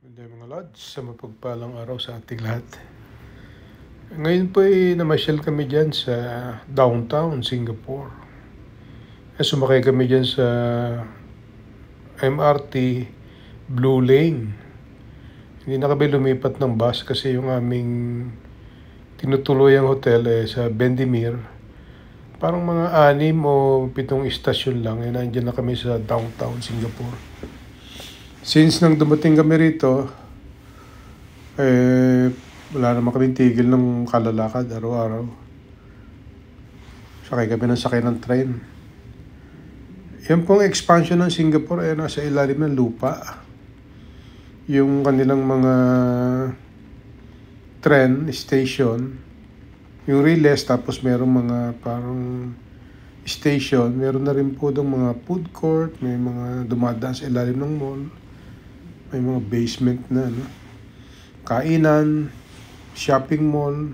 Hindi mga lods, sa mapagpalang araw sa ating lahat. Ngayon po ay namasyal kami dyan sa downtown Singapore. Sumakay kami dyan sa MRT Blue Lane. Hindi na kami lumipat ng bus kasi yung aming tinutuluyang hotel sa Bendemeer. Parang mga 6 o 7 istasyon lang. Nandiyan na kami sa downtown Singapore. Since nang dumating kami rito, wala naman kaming tigil ng kalalakad araw-araw. Sakay kami ng train. Yan pong expansion ng Singapore ay nasa ilalim ng lupa. Yung kanilang mga train station, yung relays, tapos merong mga parang station, meron na rin po ng mga food court, may mga dumadaan sa ilalim ng mall. May mga basement na, kainan, shopping mall.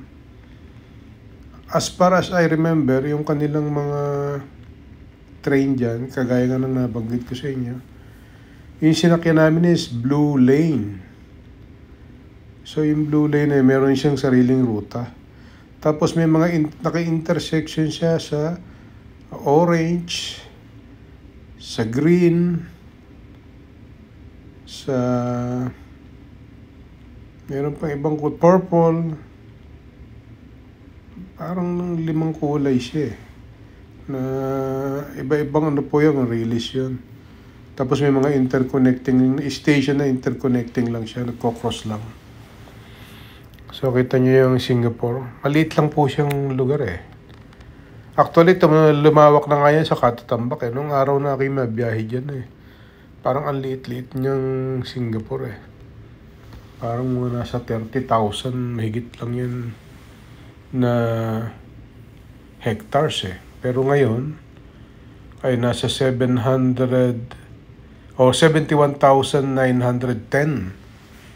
As far as I remember, yung kanilang mga train dyan, kagaya nga ng nabanggit ko sa inyo, yung sinakyan namin is Blue Lane. So yung Blue Lane meron siyang sariling ruta. Tapos may mga naka-intersection siya sa orange, sa green, sa meron pang ibang purple, parang 5 kulay siya na iba-ibang po yung release yun. Tapos may mga interconnecting station na interconnecting lang siya, nagko-cross lang. So kita nyo yung Singapore, maliit lang po siyang lugar Actually lumawak na nga yan sa Katatambak nung araw na kayo mabiyahe dyan Parang ang liit-liit niyang Singapore Parang mga nasa 30,000, mahigit lang yan na hectares Pero ngayon ay nasa 71,910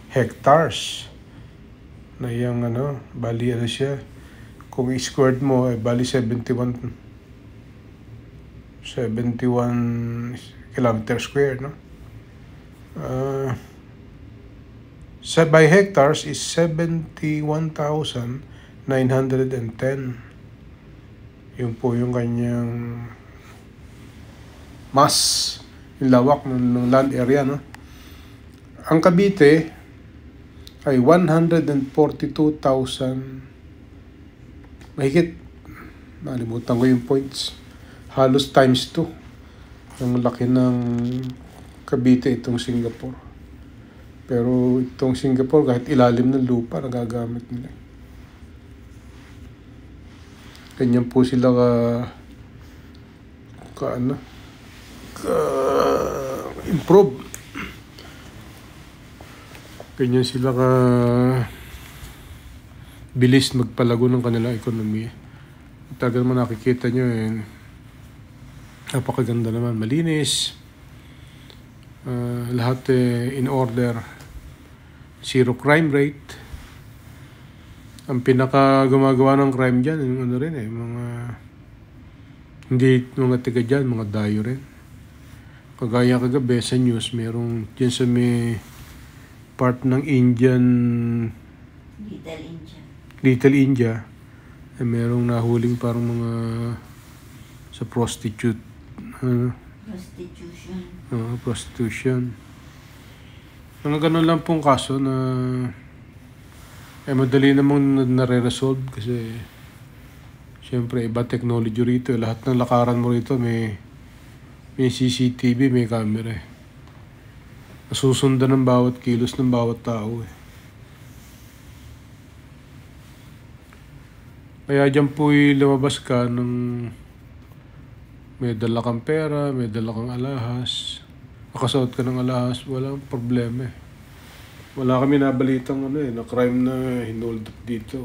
hectares na yung bali siya. Kung i-squared mo ay bali 71 kilometer square, by hectares is 71,910. Yun po yung kanyang mass, yung lawak ng land area, Ang Cavite ay 142,000, mahigit, nalimutan ko yung points, halos times 2. Ang laki ng Cavite itong Singapore. Pero itong Singapore, kahit ilalim ng lupa, nagagamit nila. Ganyan po sila improve. Ganyan sila bilis magpalago ng kanilang ekonomiya. Talaga naman nakikita nyo napakaganda naman, malinis, lahat in order, 0 crime rate. Ang pinaka gumagawa ng crime dyan, yung rin mga tiga dyan, mga dayo rin. Kagaya kagabi sa news, merong dyan sa may part ng Little India, merong nahuling parang mga sa prostitution. Mga ganun lang pong kaso na madali namang nare-resolve kasi siyempre iba technology rito. Lahat ng lakaran mo rito may CCTV, may camera Nasusundan ng bawat kilos ng bawat tao Kaya dyan po'y lumabas ka ng may dala kang pera, may dala kang alahas, nakasuot ka ng alahas, walang problema Wala kami nabalitang na crime na hinold up dito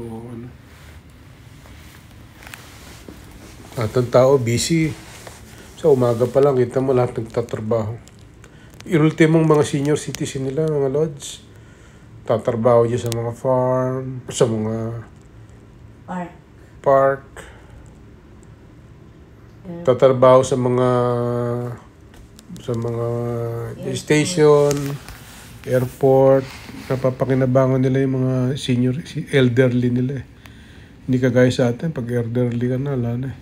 At ang tao busy. Sa umaga pa lang, kita mo lahat nagtatrabaho. Yung ultimong mga senior citizen nila, mga lods, tatrabaho dyan sa mga farm, sa mga park. Tatrabaho sa mga station, airport, napapakinabangan nila yung mga senior, elderly nila eh. Hindi kagaya sa atin, pag elderly ka na, wala na eh.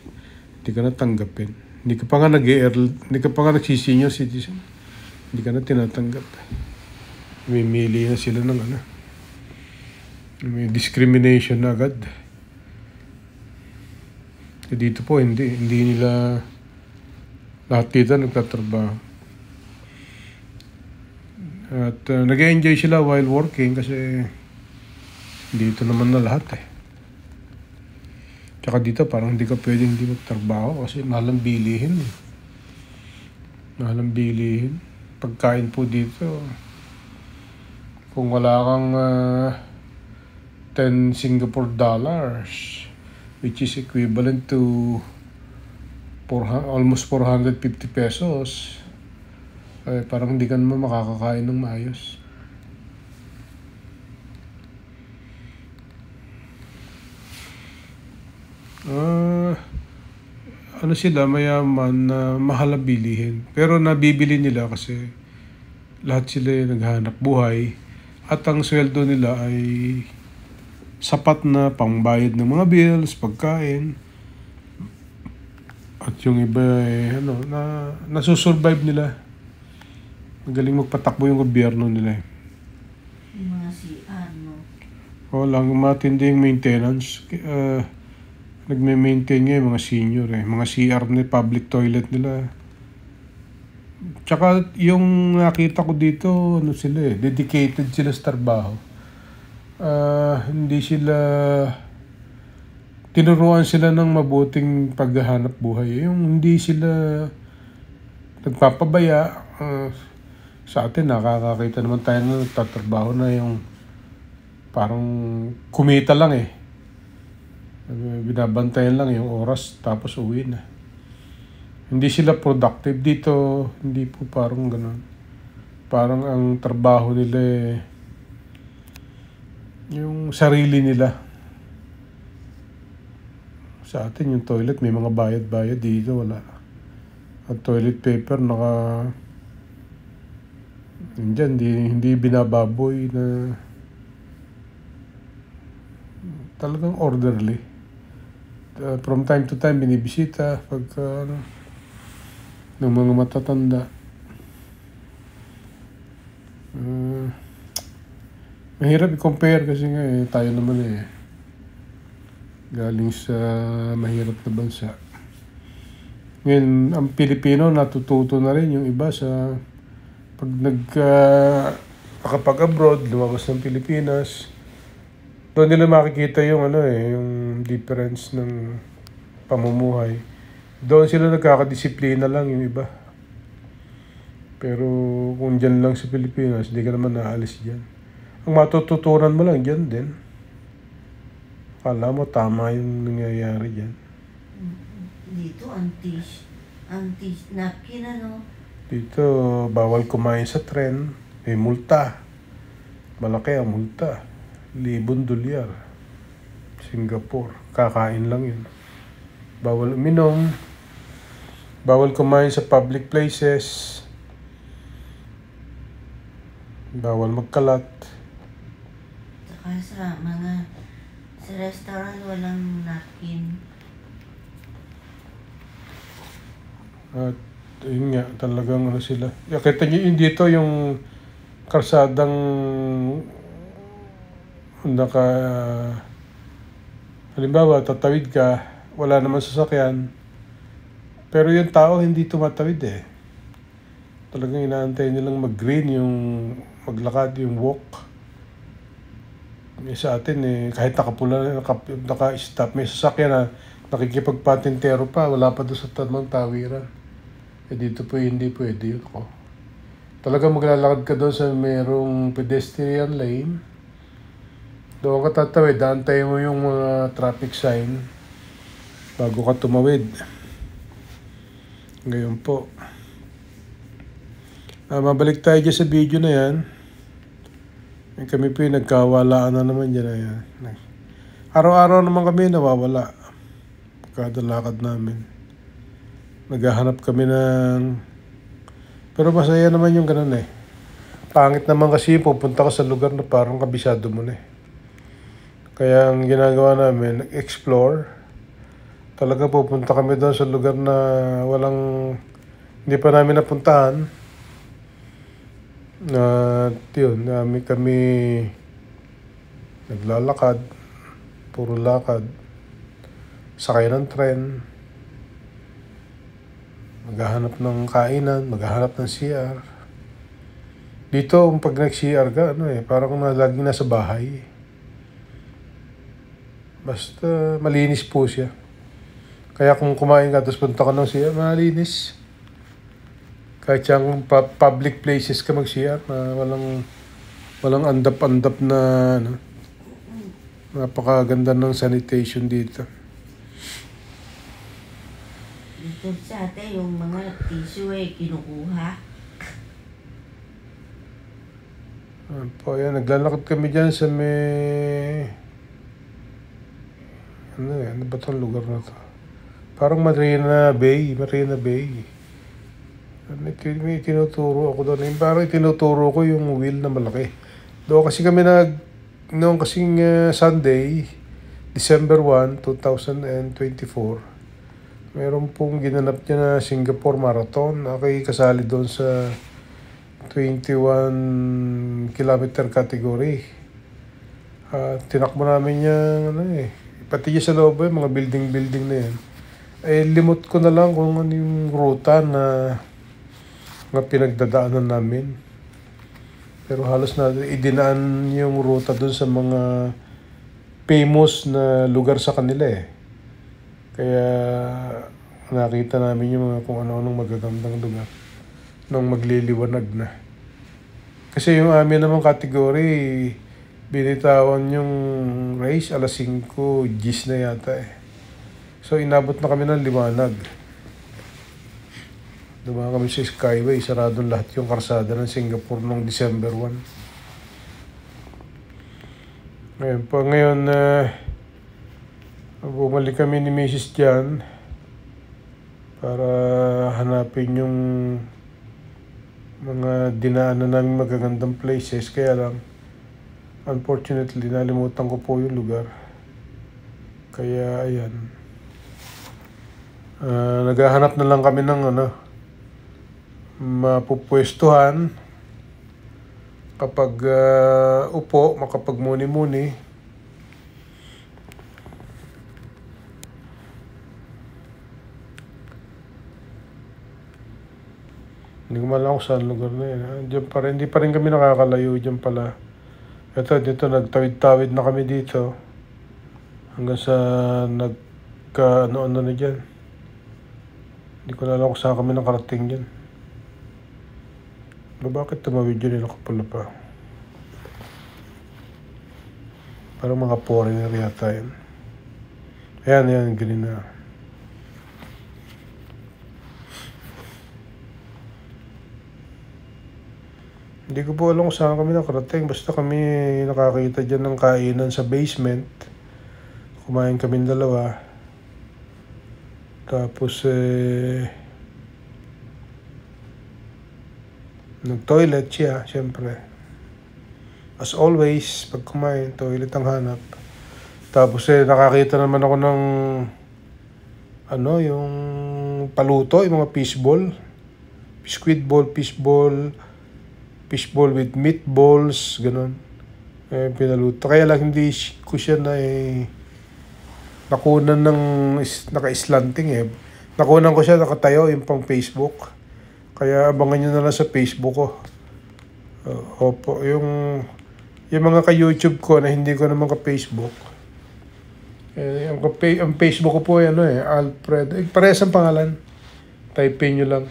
Hindi ka na tanggapin. Hindi ka pa nga nagsisenior citizen. Hindi ka na tinatanggap eh. Mimili na sila ng ano. May discrimination na agad. Dito po, hindi nila lahat dito nagtatrabaho. At nag-enjoy sila while working kasi dito naman na lahat eh. Tsaka dito parang hindi ka pwedeng hindi magtrabaho kasi mahal ang bilihin eh. Mahal ang bilihin. Pagkain po dito, kung wala kang 10 Singapore dollars, which is equivalent to almost 450 pesos, parang hindi ka naman makakakain ng maayos. Ano sila, mayaman na mahal ang bilihin. Pero nabibili nila kasi lahat sila naghahanap buhay at ang sweldo nila ay sapat na pangbayad ng mga bills, pagkain. At yung iba ay nasusurvive nila. Magaling magpatakbo yung gobyerno nila eh. Yung mga CR, no? O lang, matindi yung maintenance. Nagme-maintain nga yung mga senior eh. Mga CR na public toilet nila. Tsaka yung nakita ko dito, ano sila eh, dedicated sila sa trabaho. Hindi sila, tinuruan sila ng mabuting paghahanap buhay. Yung hindi sila nagpapabaya. Sa atin, nakakakita naman tayo na nagtatrabaho na yung parang kumita lang eh. Binabantayan lang yung oras tapos uwi na. Hindi sila productive dito. Hindi po parang gano'n. Parang ang trabaho nila eh, yung sarili nila. Sa atin yung toilet may mga bayad-bayad, dito wala. Ang toilet paper hindi binababoy na talagang orderly. From time to time binibisita pagka ng mga matatanda. Mahirap i-compare kasi nga eh, tayo naman eh galing sa mahirap na bansa. Ngayon, ang Pilipino natututo na rin yung iba sa pag nakapag-abroad, lumabas ng Pilipinas, doon nila makikita yung yung difference ng pamumuhay. Doon sila nagkakadisiplina lang yung iba. Pero kung dyan lang sa Pilipinas, hindi ka naman naalis dyan. Ang matututunan mo lang dyan din. Akala mo tama yung nangyayari dyan. Dito, anti-napkin, ano? Dito, bawal kumain sa tren. May multa. Malaki ang multa. $1,000. Singapore. Kakain lang yun. Bawal uminom. Bawal kumain sa public places. Bawal magkalat. Saka sa restaurant walang napkin. At yun nga, talagang sila. Kita nyo yun dito yung kalsadang halimbawa, tatawid ka, wala naman sasakyan. Pero yung tao hindi tumatawid eh. Talagang inaantay nilang mag-green, yung maglakad, yung walk. Sa atin eh, kahit nakapula, naka-stop, may sasakyan na nakikipagpatintero pa, wala pa doon sa tamang tawiran. Dito po hindi pwede yun ako. Talagang maglalakad ka doon sa merong pedestrian lane. Doon ka tatawid, daantay mo yung mga traffic sign bago ka tumawid. Ngayon po. Mabalik tayo dyan sa video na yan. Kami po yung nagkawalaan na naman dyan. Ayan. Araw-araw naman kami nawawala. Kada lakad namin. Naghahanap kami ng... Pero masaya naman yung ganun eh. Pangit naman kasi pupunta ka sa lugar na parang kabisado mo na eh. Kaya ang ginagawa namin, explore. Talaga pupunta kami doon sa lugar na hindi pa namin napuntahan. Yun, kami naglalakad, puro lakad, sakay ng tren, maghahanap ng kainan, maghahanap ng CR. Dito, pag nag-CR ka, parang laging nasa bahay. Basta malinis po siya. Kaya kung kumain ka, tapos punta ka ng CR, malinis. Kahit siyang public places ka mag-CR, walang andap-andap na, napakaganda ng sanitation dito. Dito sa atin, yung mga tissue kinukuha. Yan, naglalakad kami dyan sa may... Ano ba itong lugar na to? Parang Marina Bay. May tinuturo ako doon. Parang tinuturo ko yung wheel na malaki. Doon kasi kami noong kasing Sunday, December 1, 2024, meron pong ginanap niya na Singapore Marathon. Ako'y kasali doon sa 21 kilometer category. Tinakbo namin yung pati sa loob mga building na yan. Limot ko na lang kung ano yung ruta na pinagdadaanan namin. Pero halos na idinaan yung ruta doon sa mga famous na lugar sa kanila eh. Kaya nakita namin yung mga kung ano-anong magagandang lugar nung magliliwanag na. Kasi yung amin namang category, binitawan yung race, alas 5, gis na yata eh. So inabot na kami ng liwanag. Dumaan kami sa Skyway, saradong lahat yung karsada ng Singapore noong December 1. Ngayon, bumalik kami ni Mrs. Jan para hanapin yung mga dinaanan namin magagandang places. Kaya lang, unfortunately, nalimutan ko po yung lugar. Kaya, ayan. Naghahanap na lang kami ng mapupwestuhan. Kapag upo, makapagmuni-muni. Hindi ko malam kung saan lugar na yun. Diyan pa rin, hindi pa rin kami nakakalayo dyan pala. Dito nagtawid-tawid na kami dito. Hanggang sa ano na dyan. Hindi ko na alam kung saan kami nakarating dyan. Bakit tumawid yun? Nakapula pa. Parang mga foreigner yata yun. Ayan, ganyan na. Hindi ko po alam kung saan kami nakarating. Basta kami nakakita dyan ng kainan sa basement. Kumain kami dalawa. Tapos nag-toilet siya, syempre. As always, pag kumain, toilet ang hanap. Tapos nakakita naman ako ng yung paluto, yung mga fishball. Squid ball, fishball with meatballs, ganun. Pinaluto. Kaya lang hindi ko siya nakunan ng naka-slanting eh. Nakunan ko siya nakatayo yung pang Facebook. Kaya abangan nyo na lang sa Facebook ko. Opo, yung mga ka-YouTube ko na hindi ko naman ka-Facebook. Ang Facebook ko po Alfred. Parehas ang pangalan. Type nyo lang.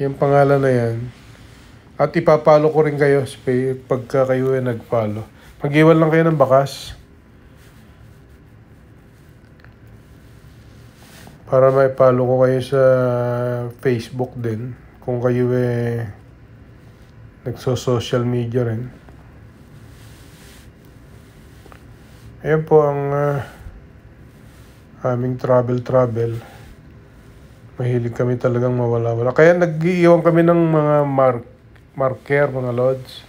Yung pangalan na yan. At ipapalo ko rin kayo pagka kayo nag-follow. Mag-iwan lang kayo ng bakas. Para mai-follow ko kayo sa Facebook din. Kung kayo nagso-social media rin. Ayan po ang aming travel. Mahilig kami talagang mawala-wala. Kaya nag-iiwan kami ng mga marker, mga lods.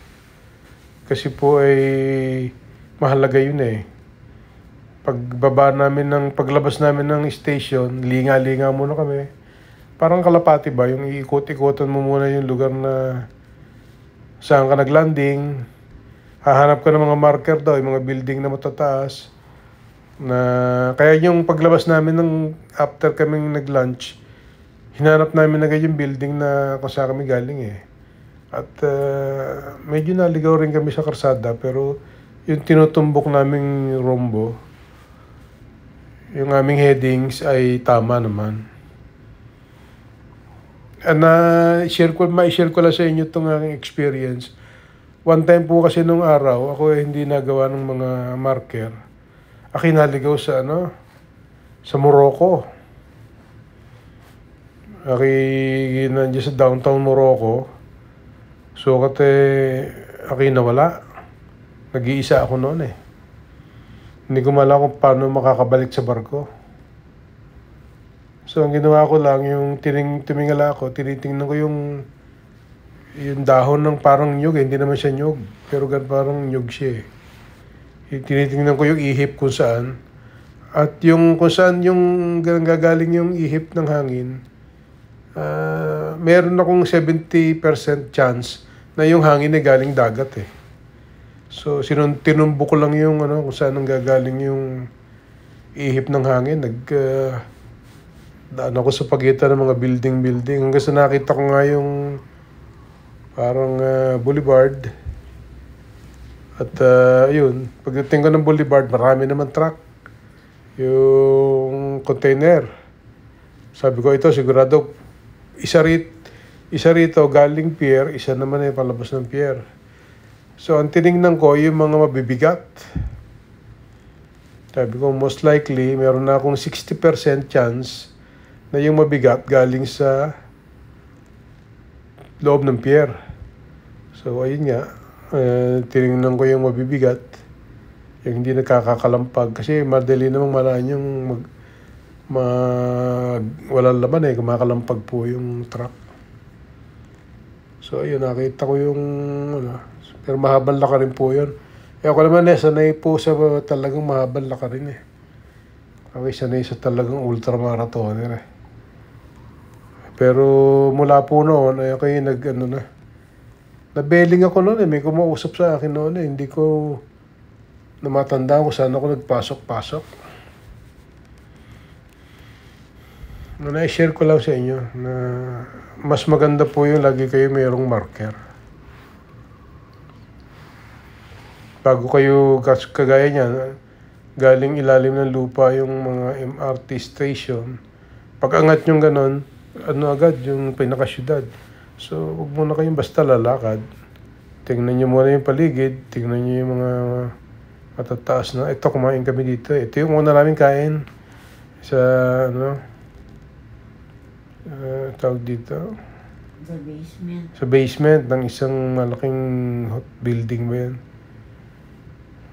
Kasi po ay mahalaga yun eh. Paglabas namin ng station, linga-linga muna kami. Parang kalapati ba, yung iikot-ikotan mo muna yung lugar na saan ka naglanding. Hahanap ka ng mga marker daw, yung mga building na matataas. Kaya yung paglabas namin after kaming nag-lunch, hinanap namin agad yung building na kung saan kami galing eh. At medyo naligaw rin kami sa karsada, pero yung tinutumbok naming rombo, yung aming headings ay tama naman. Ma-share ko lang sa inyo itong aking experience. One time po kasi nung araw, ako hindi nagawa ng mga marker. Ako naligaw sa sa Morocco. Ako nandiyan sa downtown Morocco. So ako nawala. Nag-iisa ako noon eh. Hindi ko malaman kung paano makakabalik sa barko. So ang ginawa ko lang, yung tumingala ako, tinitingnan ko yung dahon ng parang nyug eh. Hindi naman siya nyug, pero parang nyug siya eh. Tinitingnan ko yung ihip kung saan. At yung kung saan yung gagaling yung ihip ng hangin, meron akong 70% chance na yung hangin ay galing dagat eh. So tinumbok ko lang yung kung saan ang gagaling yung ihip ng hangin. Daan ako sa pagitan ng mga building. Hanggang sa nakita ko nga yung parang boulevard. At yun, pagdating ko ng boulevard, marami naman truck. Yung container. Sabi ko, ito sigurado, isa rito galing pier, isa naman ay palabas ng pier. So, ang tinignan ko, yung mga mabibigat. Sabi ko, most likely, meron na akong 60% chance na yung mabigat galing sa loob ng pier. So, ayun nga. Tinignan ko yung mabibigat. Yung hindi nakakakalampag. Kasi madali namang malaan yung walang laman eh. Kumakalampag po yung truck. So, ayun. Nakita ko yung pero mahabang laka rin po yun. Ako naman sanay po sa talagang mahabang laka rin eh. Okay, sanay sa talagang ultramarathoner eh. Pero mula po noon, ay ako yung nabeling ako noon eh. May kumausap sa akin noon eh. Hindi ko namatanda kung saan ako nagpasok-pasok. Na-share ko lang sa inyo na mas maganda po yung lagi kayo mayroong marker. Bago kayo kagaya niyan, galing ilalim ng lupa yung mga MRT station. Pag angat yung ganon, agad yung pinakasyudad. So, huwag muna kayong basta lalakad. Tingnan nyo muna yung paligid, tingnan nyo yung mga matataas na. Ito, kumain kami dito. Ito yung una namin kain sa, tawag dito. Sa basement. Sa basement ng isang malaking building ba yan?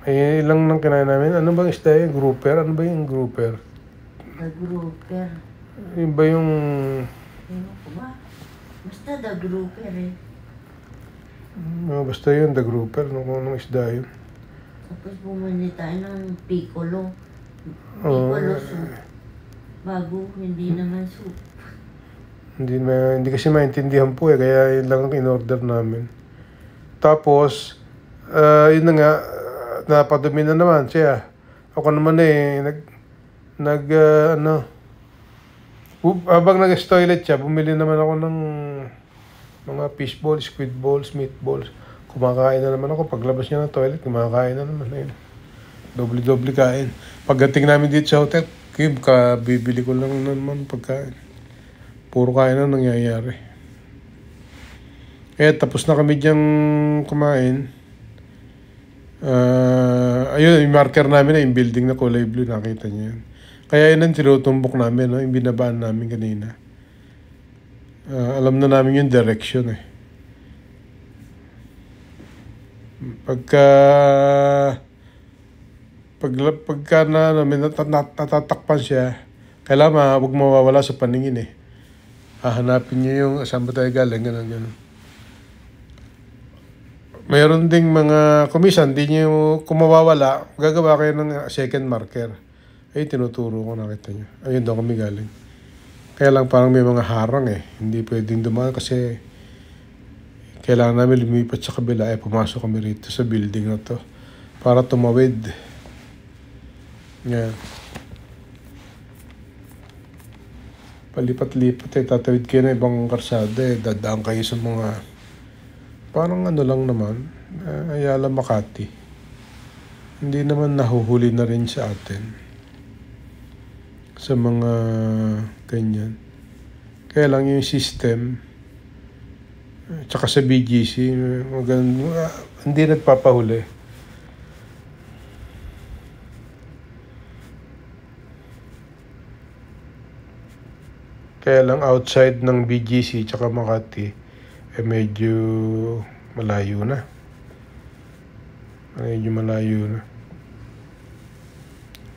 Ay, ilang nang kinain namin. Ano bang isda yung grouper? Ano ba yung grouper? The grouper. Yung ba yung... Ano ko ba? Basta the grouper eh. Basta yun, the grouper. Anong isda yun? Tapos bumili tayo ng piccolo. Piccolo soup. Bago, hindi naman soup. Hindi kasi maintindihan po eh. Kaya yun lang ang in-order namin. Tapos, yun na nga, napadumi na naman siya. Ako naman eh, habang nag-toilet siya, bumili naman ako ng mga fish balls, squid balls, meatballs. Kumakain na naman ako. Paglabas niya ng toilet, kumakain na naman. Ayun. Doble-doble kain. Pagdating namin dito sa hotel, bibili ko lang naman pagkain. Puro kain na nangyayari. Tapos na kami diyang kumain. Ayun, yung marker namin na yung building na kulay blue, nakita niyo yun. Kaya yun ang tinutumbok namin, yung binabaan namin kanina. Alam na namin yung direction eh. Pagka natatakpan siya, kailangan huwag mawawala sa paningin eh. Hahanapin niyo yung saan ba tayo galing, ganun. Mayroon ding mga kumisan, di nyo, kung mawawala, gagawa kayo ng second marker. Ay, tinuturo ko, nakita nyo. Ayun daw kami galing. Kaya lang parang may mga harang eh. Hindi pwedeng dumaan kasi kailangan namin lumipat sa kabila. Pumasok kami rito sa building na to para tumawid. Yan. Palipat-lipat tatawid kayo na ibang karsada dadaan kayo sa mga parang ano lang naman, Ayala Makati. Hindi naman nahuhuli na rin sa atin sa mga ganyan. Kaya lang yung system tsaka sa BGC hindi nagpapahuli. Kaya lang outside ng BGC tsaka Makati medyo malayo na.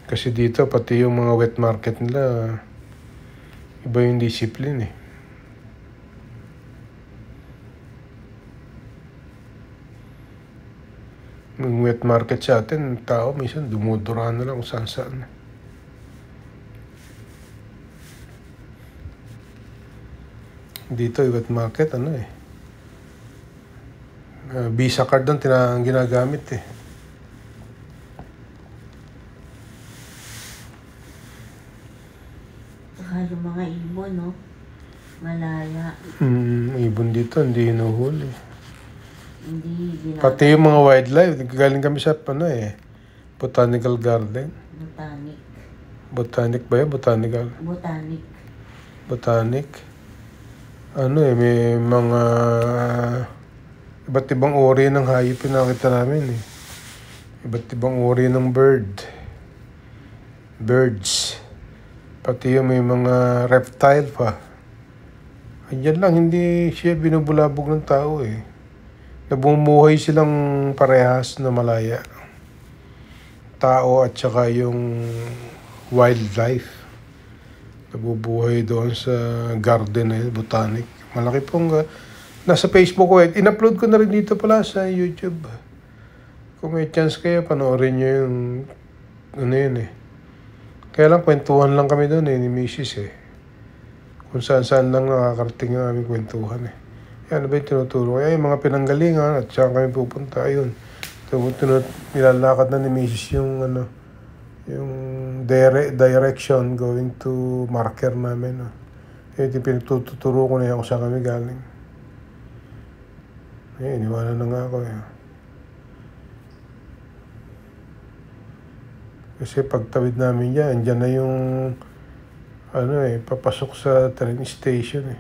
Kasi dito pati yung mga wet market nila iba yung discipline eh. Yung wet market sa atin, tao minsan dumuduraan na lang kung saan-saan. Dito yung wet market Visa card ang ginagamit eh. Saka yung mga ibon, no? Malaya. Ibon dito, hindi hinuhuli. Hindi ginagawa. Pati yung mga wildlife, galing kami sa Botanical Garden. Botanic ba yun? Botanic. May mga iba't ibang uri ng hayop pinakita namin eh. Iba't ibang uri ng birds. Pati yung may mga reptile pa. Andiyan lang, hindi siya binubulabog ng tao eh. Nabumuhay silang parehas na malaya. Tao at saka yung wildlife. Nabubuhay doon sa garden na botanic. Malaki pong nasa Facebook ko in-upload ko na rin dito pala sa YouTube. Kung may chance kayo, panoorin nyo yung yun eh. Kaya lang kwentuhan lang kami doon ni Mrs. Kung saan-saan lang nakakarating yung aming kwentuhan eh. Yan ba yung tinuturo? Kaya yung mga pinanggalingan at saan kami pupunta. Ayun. Nilalakad na ni Mrs. yung direction going to marker namin. Yung pinagtuturo ko na yan kung saan kami galing. Iniwanan na nga ako Kasi pagtawid namin yan, dyan na yung papasok sa train station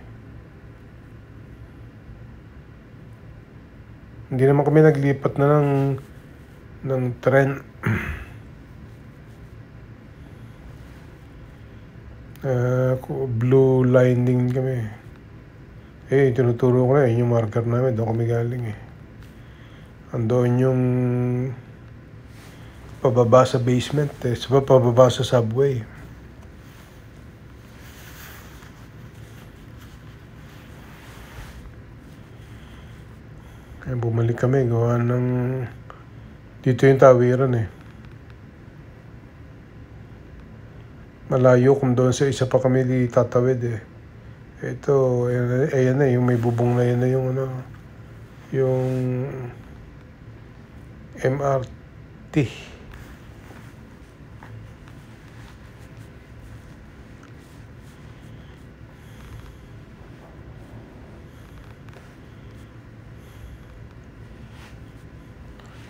Hindi naman kami naglipat na ng tren. Blue line din kami. Tinuturo ko na yung marker namin. Doon kami galing Andoon yung pababa sa basement pababa sa subway. Kaya bumalik kami gawa ng dito yung tawiran Malayo kung doon sa isa pa kami tatawid Ito, ayan yung may bubong na yan yung MRT.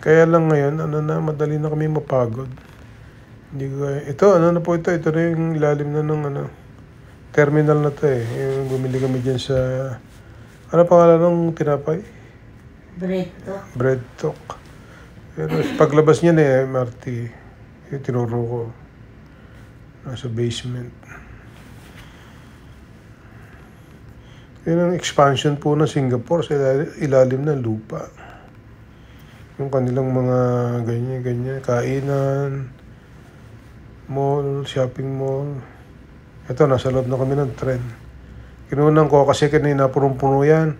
Kaya lang ngayon, madali na kami mapagod. Hindi ko ito ito na yung ilalim na ng terminal na to Yung bumili kami diyan sa pangalan ng tinapay? Bread Talk. Pero paglabas niya MRT. Yung tinuro ko. Nasa basement. Yun ang expansion po ng Singapore sa ilalim ng lupa. Yung kanilang mga ganyan, kainan, mall, shopping mall. Ito, nasa loob na kami ng tren. Kinunan ko kasi kanina punong-puno yan.